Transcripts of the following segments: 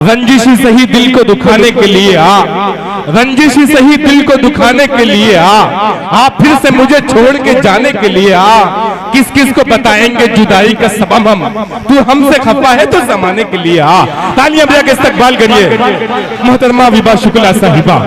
रंजिश ही सही दिल को दुखाने के लिए रंजिश ही सही दिल को दुखाने के लिए फिर से मुझे छोड़ के जाने के लिए किस किस को बताएंगे जुदाई का सबब हम, तू हमसे खफा है तो जमाने के लिए तालियां बजा के इस्तकबाल करिए मोहतरमा विभा शुक्ला साहिबा।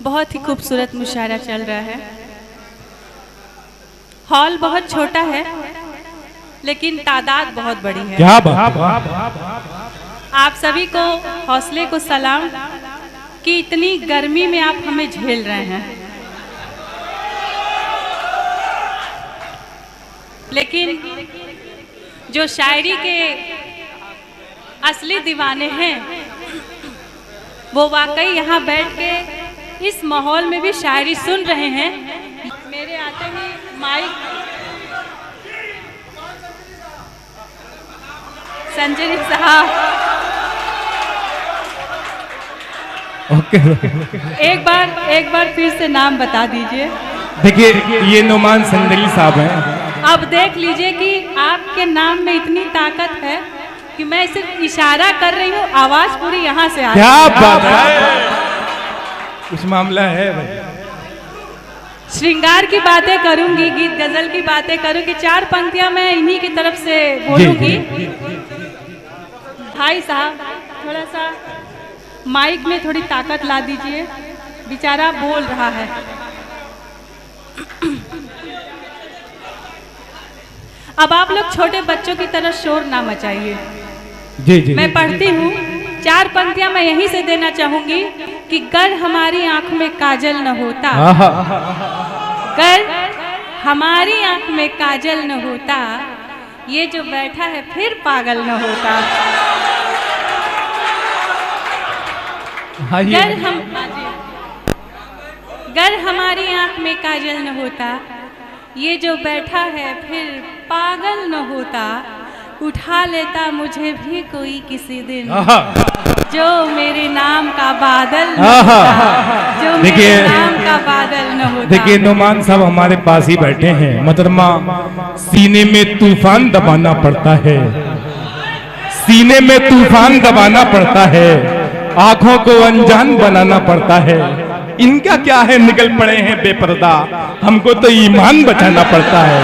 बहुत ही खूबसूरत मुशायरा चल रहा है। हॉल बहुत छोटा है लेकिन तादाद बहुत बड़ी है। क्या बात। आप सभी को हौसले को सलाम कि इतनी गर्मी में आप हमें झेल रहे हैं, लेकिन जो शायरी के असली दीवाने हैं वो वाकई यहाँ बैठ के इस माहौल में भी शायरी सुन रहे हैं। मेरे आते ही माइक संजय साहब एक बार फिर से नाम बता दीजिए। देखिए ये नुमान संदली साहब हैं। अब देख लीजिए कि आपके नाम में इतनी ताकत है कि मैं सिर्फ इशारा कर रही हूँ, आवाज पूरी यहाँ से आ रही है। क्या बात है, कुछ मामला है भाई। श्रृंगार की बातें करूंगी, गीत गजल की बातें करूंगी, चार पंक्तियां मैं इन्हीं की तरफ से बोलूंगी। भाई साहब थोड़ा सा माइक में थोड़ी ताकत ला दीजिए, बेचारा बोल रहा है। अब आप लोग छोटे बच्चों की तरह शोर ना मचाइए। जी। मैं पढ़ती हूँ, चार पंक्तियां मैं यहीं से देना चाहूंगी कि गर हमारी आंख में काजल न होता, गर हमारी आंख में काजल न होता, ये जो बैठा है फिर पागल न होता। गर हमारी आंख में काजल न होता, ये जो बैठा है फिर पागल न होता, उठा लेता मुझे भी कोई किसी दिन, जो मेरे नाम का बादल न होता, जो मेरे नाम का बादल न होता। देखिए नुमान साहब हमारे पास ही बैठे हैं। मोहतरमा सीने में तूफान दबाना पड़ता है, सीने में तूफान दबाना पड़ता है, आंखों को अनजान बनाना पड़ता है। इनका क्या है, निकल पड़े हैं बेपर्दा, हमको तो ईमान बचाना पड़ता है।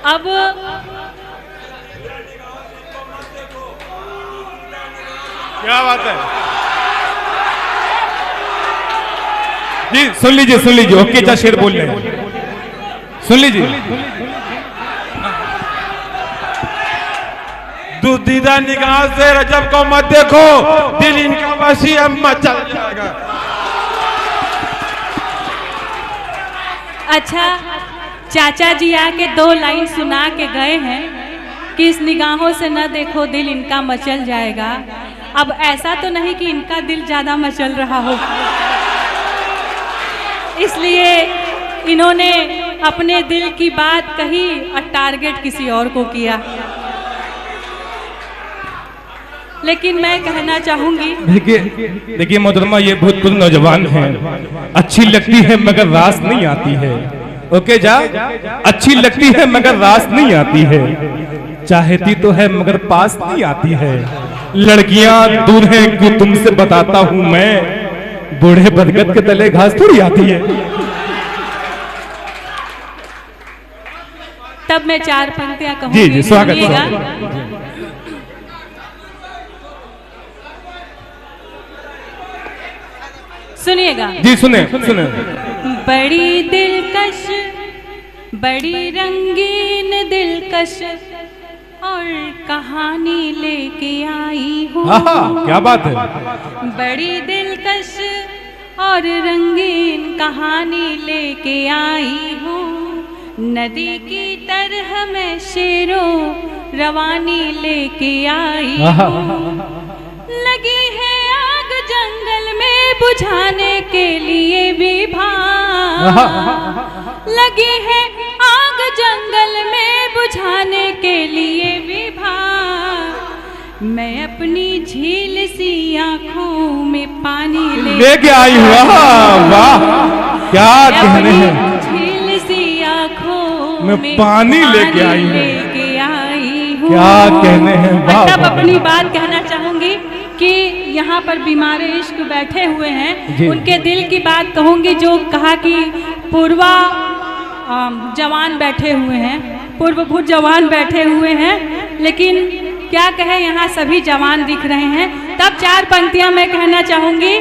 अब क्या बात है जी, सुन लीजिए ओके जा शेर बोल रहे हैं, सुन लीजिए। दुदीदा निगाह से रजब को मत देखो, दिल इनका वसी अम्मा चल जाएगा। अच्छा, चाचा जी आके 2 लाइन सुना के गए हैं कि इस निगाहों से न देखो दिल इनका मचल जाएगा। अब ऐसा तो नहीं कि इनका दिल ज्यादा मचल रहा हो, इसलिए इन्होंने अपने दिल की बात कही और टारगेट किसी और को किया। लेकिन मैं कहना चाहूंगी, देखिए मोहतरमा ये भूतपूर्व नौजवान हैं, अच्छी लगती है मगर रास नहीं आती है। ओके जा, अच्छी लगती है मगर रास नहीं आती है, चाहती तो है मगर पास नहीं आती है। लड़कियां दूर हैं क्यों तुमसे बताता हूं मैं, बूढ़े बरगद के तले घास थोड़ी आती है। तब मैं 4 पंक्तियां कहूंगी। जी स्वागत सुनिएगा जी, सुने। बड़ी दिलकश, बड़ी रंगीन दिलकश और कहानी लेके आई हूँ। क्या बात है। बड़ी दिलकश और रंगीन कहानी लेके आई हूँ, नदी की तरह मैं शेरों रवानी लेके आई हूँ। लगी है आग जंगल में बुझाने के लिए भी भाग, लगी है आग जंगल में बुझाने के लिए भी भाग, मैं अपनी झील सी आंखों में पानी लेके आई हूँ। वाह क्या कहने हैं, झील सी आंखों मैं पानी लेके आई हूँ। क्या कहने हैं, वाह। तब अपनी बात कहना चाहूंगी कि यहाँ पर बीमारे इश्क बैठे हुए हैं, उनके दिल की बात कहूंगी। जो कहा कि पूर्वा जवान बैठे हुए हैं, पूर्वभूत जवान बैठे हुए हैं, लेकिन क्या कहे यहाँ सभी जवान दिख रहे हैं। तब 4 पंक्तियां मैं कहना चाहूंगी।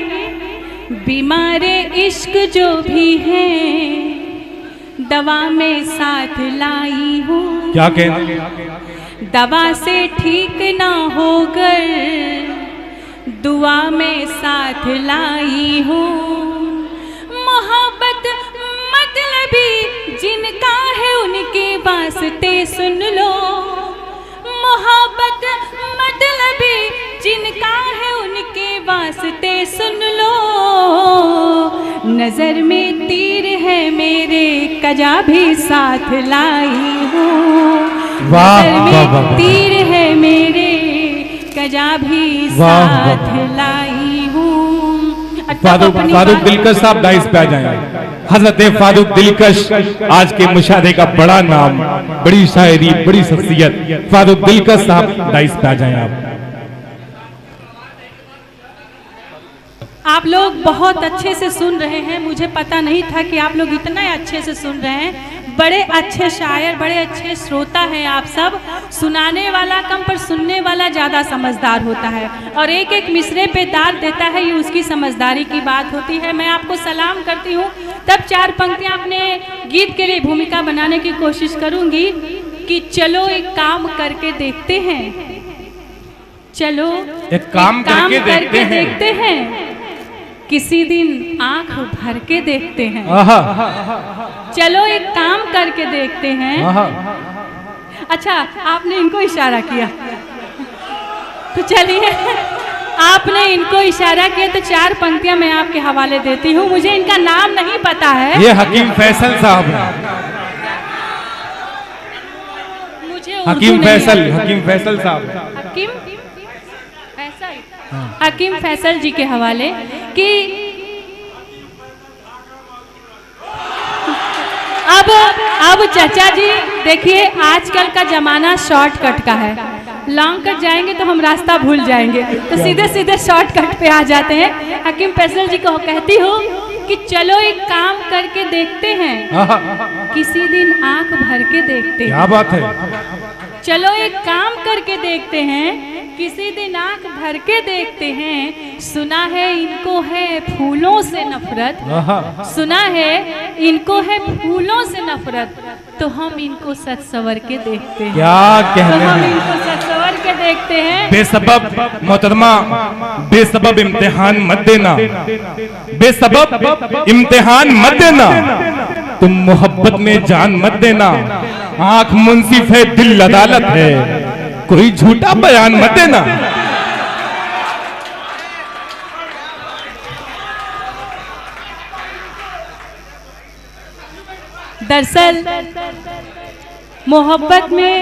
बीमारे इश्क जो भी है दवा में साथ लाई हूँ। क्या कहना, दवा से ठीक ना होकर दुआ में साथ लाई हूँ। मोहब्बत मतलबी जिनका है उनके वास्ते सुन लो। मोहब्बत मतलबी जिनका है उनके वास्ते सुन लो। नजर में तीर है मेरे कजा भी साथ लाई हूँ। नजर में तीर है मेरे कजा भी साथ लाई हूँ। फारूक दिलकश साहब डाइस पे आ जाएंगे। हजरत फारूक दिलकश आज के मुशाहरे का बड़ा नाम, बड़ी शायरी, बड़ी शख्सियत। फारूक दिलकश साहब डाइस पे आ जाएं। आप लोग बहुत अच्छे से सुन रहे हैं, मुझे पता नहीं था कि आप लोग इतना अच्छे से सुन रहे हैं। बड़े अच्छे शायर, बड़े अच्छे श्रोता हैं आप सब। सुनाने वाला कम पर सुनने वाला ज़्यादा समझदार होता है, और एक एक मिसरे पे दाद देता है, ये उसकी समझदारी की बात होती है। मैं आपको सलाम करती हूँ। तब 4 पंक्तियाँ अपने गीत के लिए भूमिका बनाने की कोशिश करूँगी कि चलो एक काम करके देखते हैं, चलो एक काम करके देखते हैं, किसी दिन आंख भर के देखते हैं। चलो एक काम करके देखते हैं। अच्छा, आपने इनको इशारा किया तो चलिए, आपने इनको इशारा किया तो 4 पंक्तियां मैं आपके हवाले देती हूँ। मुझे इनका नाम नहीं पता है। ये हकीम फैसल साहब हैं। मुझे हकीम फैसल साहब, हकीम फैसल जी के हवाले कि अब चाचा जी देखिए, आजकल का जमाना शॉर्टकट का है। लॉन्ग कट जाएंगे तो हम रास्ता भूल जाएंगे, तो सीधे सीधे शॉर्टकट पे आ जाते हैं। हकीम फैसल जी को कहती हूँ कि चलो एक काम करके देखते हैं, किसी दिन आंख भर के देखते हैं। क्या बात है। चलो एक काम करके देखते हैं, किसी दिन आंख भर के देखते हैं। सुना है इनको है फूलों से नफरत, सुना है इनको है फूलों से नफरत, तो हम इनको सच सवर के देखते हैं। क्या कहने तो हम इनको सच सवर के देखते हैं। बेसबब मोहतरमा, बेसबब इम्तिहान मत देना, बेसबब इम्तिहान मत देना, तुम मोहब्बत में जान मत देना। आंख मुंसिफ है, दिल अदालत है, कोई झूठा बयान मत देना। दरअसल मोहब्बत में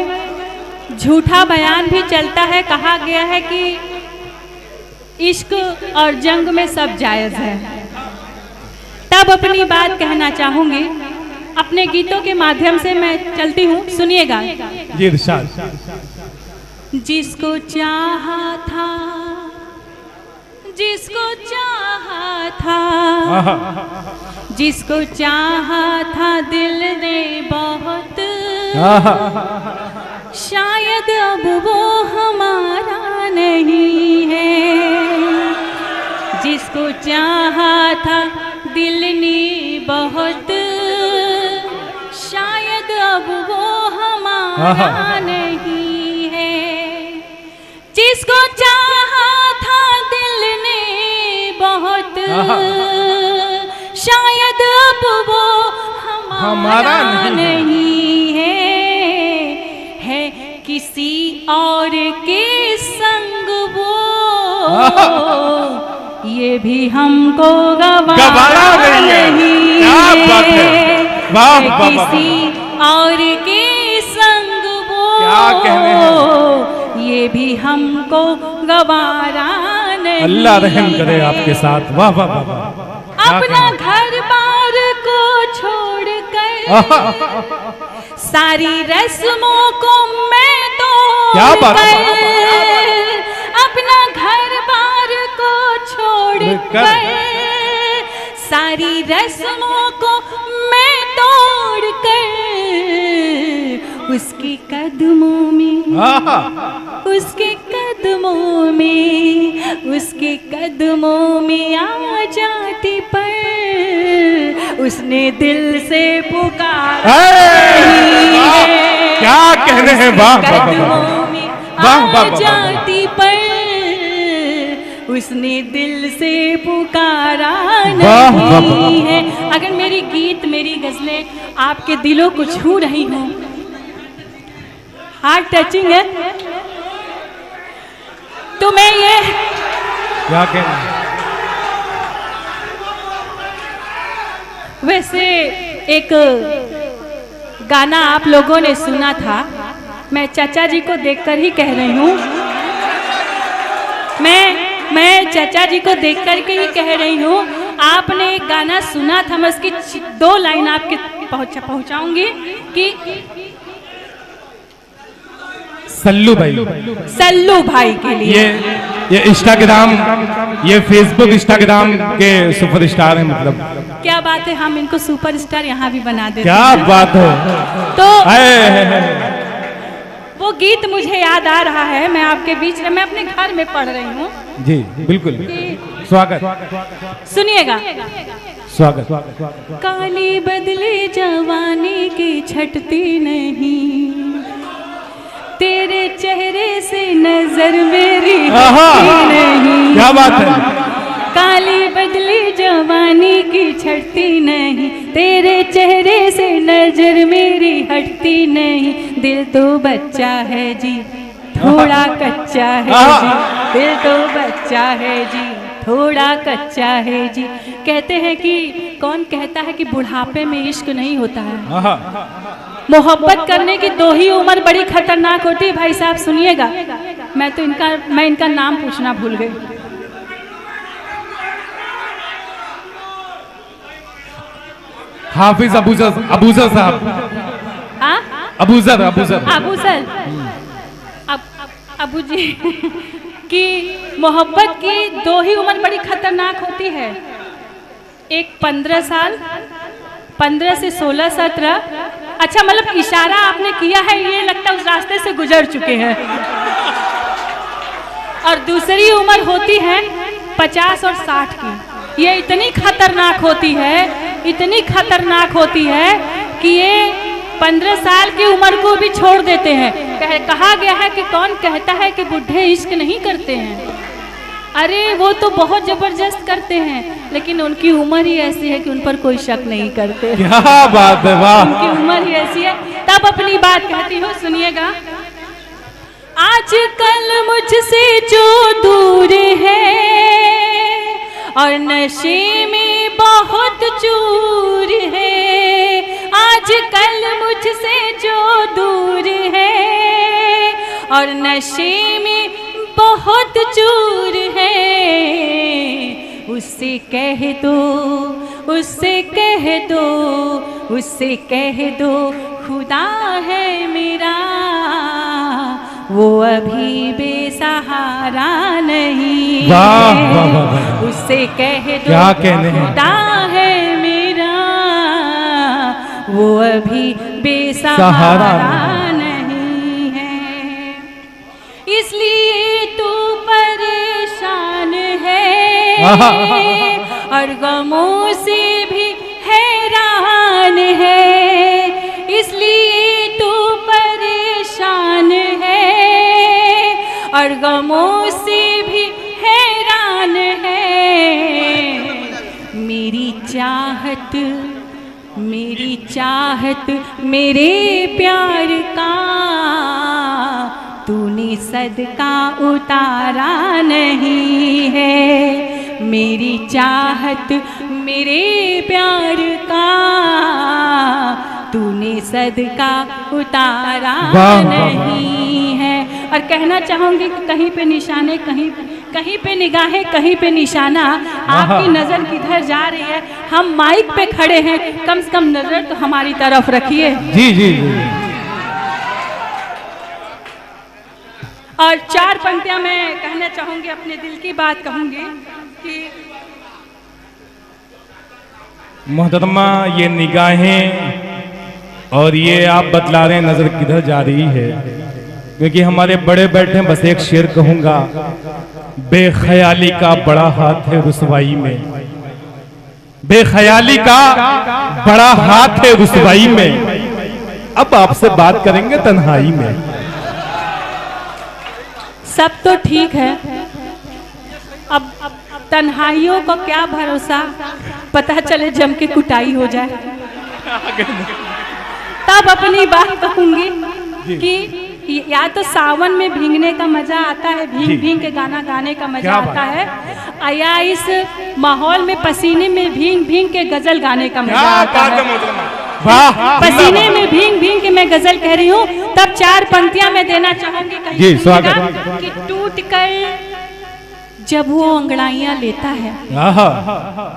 झूठा बयान भी चलता है। कहा गया है कि इश्क और जंग में सब जायज है। तब अपनी बात कहना चाहूंगी, अपने गीतों के माध्यम से मैं चलती हूँ, सुनिएगा। जी इरशाद। जिसको चाहा था, जिसको चाहा था, जिसको चाहा था दिल ने बहुत, शायद अब वो हमारा नहीं है। जिसको चाहा था दिल ने बहुत, शायद अब वो हमारा नहीं है। जिसको चाहा था दिल ने बहुत, शायद अब वो हमारा नहीं है किसी और के संग वो, ये भी हमको गवारा नहीं है। किसी और के संग वो, क्या कहने हैं। ये ये भी हमको गवारा नहीं अल्लाह रहम करे आपके साथ। वाह वाह वाह वाह। अपना घर बार को छोड़कर सारी रस्मों को मैं क्या बात है? अपना घर बार को छोड़कर सारी रस्मों को मैं तोड़कर उसके कदमों में उसके कदमों में आ जाती पर उसने दिल से पुकारा है। क्या कह रहे हैं? वाह कदमों में आ जाती पर उसने दिल से पुकारा नहीं है। अगर मेरी गीत मेरी गजलें आपके दिलों को छू रही हों, हार्ट टचिंग है, तो मैं ये क्या कहना? वैसे एक गाना आप लोगों ने सुना था, मैं चाचा जी को देखकर ही कह रही हूँ, मैं चाचा जी को देखकर के ही कह रही हूँ। आपने एक गाना सुना था, मैं उसकी 2 लाइन आपके पहुँचाऊंगी कि सल्लू भाई के लिए ये इंस्टाग्राम, ये फेसबुक इंस्टाग्राम के सुपरस्टार हैं। मतलब क्या बात है, हम इनको सुपरस्टार यहाँ भी बना देते क्या हैं। बात है। तो वो गीत मुझे याद आ रहा है, मैं आपके बीच में, मैं अपने घर में पढ़ रही हूँ। जी बिल्कुल, स्वागत, सुनिएगा। स्वागत। काली बदले जवानी की छटती नहीं, तेरे चेहरे से नजर मेरी हटती नहीं। क्या बात है। काली बदली जवानी की छटती नहीं, तेरे चेहरे से नजर मेरी हटती नहीं। दिल तो बच्चा है जी, थोड़ा कच्चा है जी, दिल तो बच्चा है जी, थोड़ा कच्चा है जी। कहते हैं कि कौन कहता है कि बुढ़ापे में इश्क नहीं होता है। मोहब्बत करने की 2 ही उम्र बड़ी खतरनाक होती है। भाई साहब सुनिएगा, मैं इनका नाम पूछना भूल गई। हाफिज अबूजर साहब। हाँ, अबूजर अबू जी कि मोहब्बत की 2 ही उम्र बड़ी खतरनाक होती है। एक 15 साल, 15 से 16, 17। अच्छा, मतलब इशारा आपने किया है, ये लगता है उस रास्ते से गुजर चुके हैं। और दूसरी उम्र होती है 50 और 60 की। ये इतनी खतरनाक होती है, इतनी खतरनाक होती है कि ये 15 साल की उम्र को भी छोड़ देते हैं। कहा गया है कि कौन कहता है कि बुढ़े इश्क नहीं करते हैं। अरे वो तो बहुत जबरदस्त करते हैं, लेकिन उनकी उम्र ही ऐसी है कि उन पर कोई शक नहीं करते। क्या बात है, वाह। उनकी उम्र ही ऐसी है। तब अपनी बात कहती हूँ, सुनिएगा। आजकल मुझसे जो दूर है और नशे में बहुत चूर है, आजकल मुझसे जो दूर है और नशे में बहुत चूर है, उससे कह दो, उससे कह दो, उससे कह दो खुदा है मेरा, वो अभी बेसहारा नहीं। वाह वाह वाह। उससे कह दो क्या कहने हैं। खुदा है मेरा, वो अभी बेसहारा नहीं है। इसलिए तू परेशान है और गमों से भी हैरान है। इसलिए तू परेशान है और गमों से भी हैरान है। मेरी चाहत, मेरी चाहत, मेरे प्यार का तूने सदका उतारा नहीं है। मेरी चाहत, मेरे प्यार का तूने सदका उतारा नहीं है। और कहना चाहूंगी कि कहीं पे निशाने, कहीं पे निगाहें, कहीं पे निशाना, आपकी नजर किधर जा रही है। हम माइक पे खड़े हैं, कम से कम नजर तो हमारी तरफ रखिए। जी जी जी। और 4 पंक्तियां मैं कहना चाहूंगी, अपने दिल की बात कहूंगी कि मोहतरमा ये निगाहें और ये आप बतला रहे हैं नजर किधर जा रही है, क्योंकि हमारे बड़े बैठे हैं। बस एक शेर कहूंगा, बेख्याली का बड़ा हाथ है रुसवाई में, बेख्याली का बड़ा हाथ है रुसवाई में, अब आपसे बात करेंगे तन्हाई में। सब तो ठीक है, अब तन्हाइयों को क्या भरोसा, पता चले जम के कुटाई हो जाए, तब अपनी बात कहूंगी कि या तो सावन में भीगने का मजा आता है, भीग भीग के गाना गाने का मजा आता है, या इस माहौल में पसीने में भीग भीग के गजल गाने का मजा आता है। पसीने में भीग भीग के मैं गजल कह रही हूँ, तब 4 पंक्तियां मैं देना चाहूंगी। जी स्वागत। कि टूट कर जब वो अंगड़ाइयां लेता है,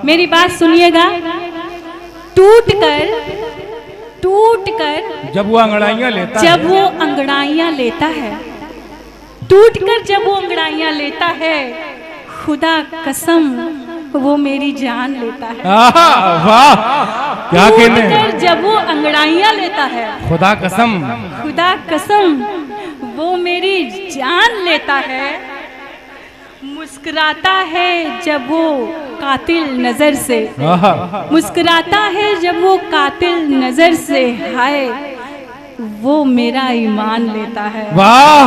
मेरी बात सुनिएगा, टूट कर जब वो अंगड़ाइयां लेता है, जब वो अंगड़ाइयां लेता है, टूट कर जब वो अंगड़ाइयां लेता है, खुदा कसम वो मेरी जान लेता है। वाह क्या कहने, टूट कर जब वो अंगड़ाइयां लेता है, खुदा कसम वो मेरी जान लेता है। मुस्कुराता है जब वो कातिल नजर से, मुस्कुराता है जब वो कातिल नजर से, हाय वो मेरा ईमान लेता है। वाह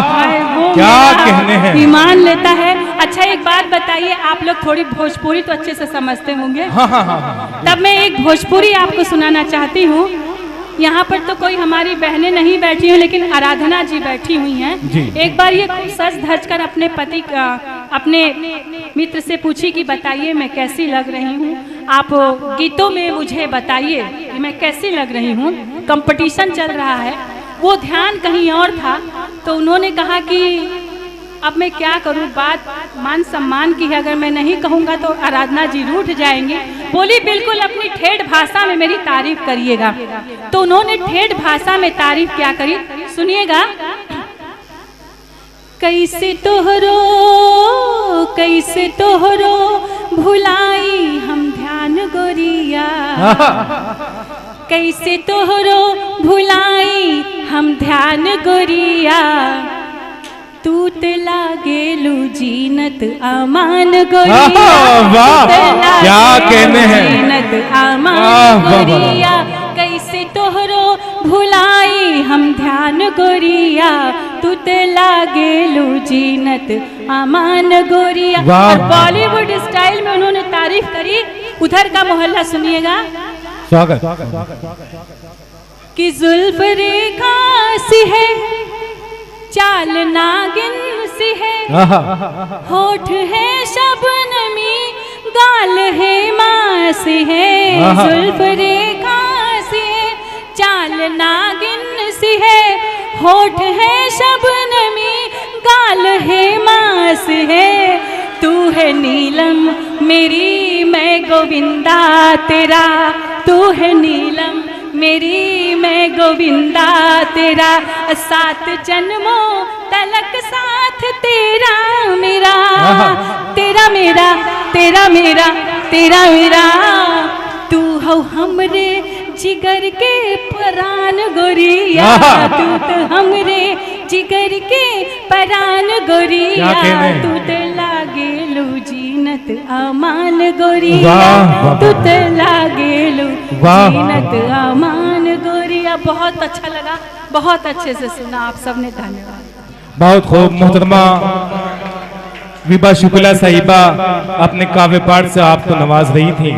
वो क्या कहने हैं, ईमान लेता है। अच्छा एक बात बताइए, आप लोग थोड़ी भोजपुरी तो अच्छे से समझते होंगे। तब मैं एक भोजपुरी आपको सुनाना चाहती हूँ। यहाँ पर तो कोई हमारी बहनें नहीं बैठी हुई, लेकिन आराधना जी बैठी हुई हैं। एक बार ये सज धज कर अपने पति का, अपने मित्र से पूछी कि बताइए मैं कैसी लग रही हूँ, आप गीतों में मुझे बताइए कि मैं कैसी लग रही हूँ। कंपटीशन चल रहा है, वो ध्यान कहीं और था, तो उन्होंने कहा कि अब मैं क्या करूं, बात मान सम्मान की है, अगर मैं नहीं कहूँगा तो आराधना जी रूठ जाएंगी। बोली बिल्कुल अपनी ठेठ भाषा में मेरी तारीफ करिएगा। तो उन्होंने ठेठ भाषा में तारीफ क्या करी, सुनिएगा। कैसे तोहरो भुलाई हम ध्यान गोरिया, कैसे तोहरो भुलाई हम ध्यान गोरिया, तू ते लागेलू जीनत आमान गोरिया, क्या कहने हैं, जीनत आमान गोरिया, कैसे तोहरो भुलाई हम ध्यान गोरिया, तू ते लागेलू जीनत आमान गोरिया। और बॉलीवुड स्टाइल में उन्होंने तारीफ करी। उधर का मोहल्ला सुनिएगा। स्वागत। कि जुल्फ रेखा सी है, चाल नागिन सी है, होठ है शबनमी, गाल है मास है, जुल्फ रेखा सी है, चाल नागिन सी है, होठ है शबनमी, गाल है मास है, तू है नीलम मेरी मैं गोविंदा तेरा, तू है नीलम मेरी मैं गोविंदा तेरा, 7 जन्मों तलक साथ तेरा मेरा, तेरा मेरा तेरा मेरा तेरा मेरा, तू हो हमरे जिगर के परान गोरिया, तू तो हमरे जिगर के परान गोरिया, तू तो लागेलू जीनत अमान गोरिया, तू तो लागेलू जीनत अमान गोरिया। बहुत अच्छा लगा, बहुत अच्छे से सुना आप सबने, धन्यवाद। बहुत खूब। मोहतरमा विभा शुक्ला साहिबा अपने काव्य पाठ से आपको नवाज रही थी।